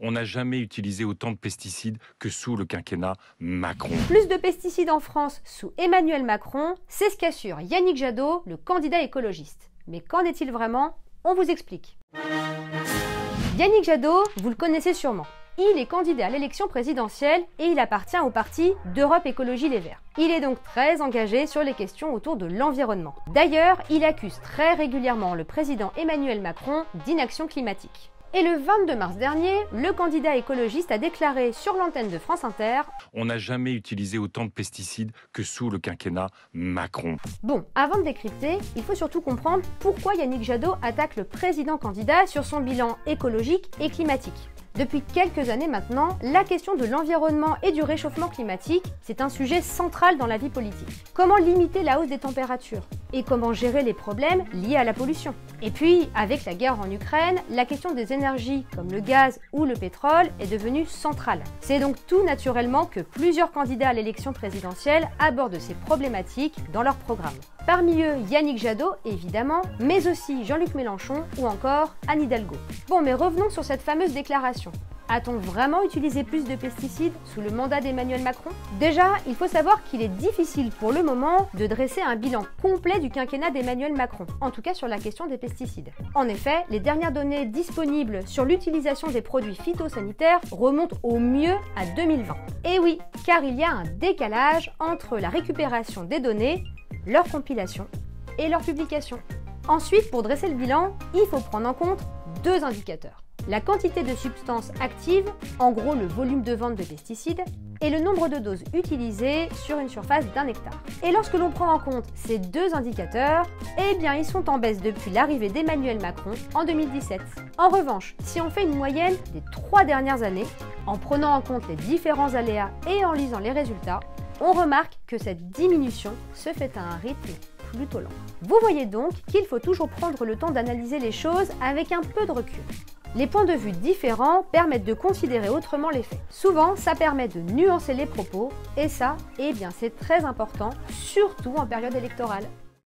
On n'a jamais utilisé autant de pesticides que sous le quinquennat Macron. Plus de pesticides en France sous Emmanuel Macron, c'est ce qu'assure Yannick Jadot, le candidat écologiste. Mais qu'en est-il vraiment? On vous explique. Yannick Jadot, vous le connaissez sûrement. Il est candidat à l'élection présidentielle et il appartient au parti d'Europe Écologie Les Verts. Il est donc très engagé sur les questions autour de l'environnement. D'ailleurs, il accuse très régulièrement le président Emmanuel Macron d'inaction climatique. Et le 22 mars dernier, le candidat écologiste a déclaré sur l'antenne de France Inter « On n'a jamais utilisé autant de pesticides que sous le quinquennat Macron ». Bon, avant de décrypter, il faut surtout comprendre pourquoi Yannick Jadot attaque le président candidat sur son bilan écologique et climatique. Depuis quelques années maintenant, la question de l'environnement et du réchauffement climatique, c'est un sujet central dans la vie politique. Comment limiter la hausse des températures? Et comment gérer les problèmes liés à la pollution? Et puis, avec la guerre en Ukraine, la question des énergies comme le gaz ou le pétrole est devenue centrale. C'est donc tout naturellement que plusieurs candidats à l'élection présidentielle abordent ces problématiques dans leur programme. Parmi eux, Yannick Jadot, évidemment, mais aussi Jean-Luc Mélenchon ou encore Anne Hidalgo. Bon, mais revenons sur cette fameuse déclaration. A-t-on vraiment utilisé plus de pesticides sous le mandat d'Emmanuel Macron? Déjà, il faut savoir qu'il est difficile pour le moment de dresser un bilan complet du quinquennat d'Emmanuel Macron, en tout cas sur la question des pesticides. En effet, les dernières données disponibles sur l'utilisation des produits phytosanitaires remontent au mieux à 2020. Et oui, car il y a un décalage entre la récupération des données, leur compilation et leur publication. Ensuite, pour dresser le bilan, il faut prendre en compte deux indicateurs. La quantité de substances actives, en gros le volume de vente de pesticides, et le nombre de doses utilisées sur une surface d'1 hectare. Et lorsque l'on prend en compte ces deux indicateurs, eh bien ils sont en baisse depuis l'arrivée d'Emmanuel Macron en 2017. En revanche, si on fait une moyenne des 3 dernières années, en prenant en compte les différents aléas et en lisant les résultats, on remarque que cette diminution se fait à un rythme plutôt lent. Vous voyez donc qu'il faut toujours prendre le temps d'analyser les choses avec un peu de recul. Les points de vue différents permettent de considérer autrement les faits. Souvent, ça permet de nuancer les propos, et ça, eh bien, c'est très important, surtout en période électorale.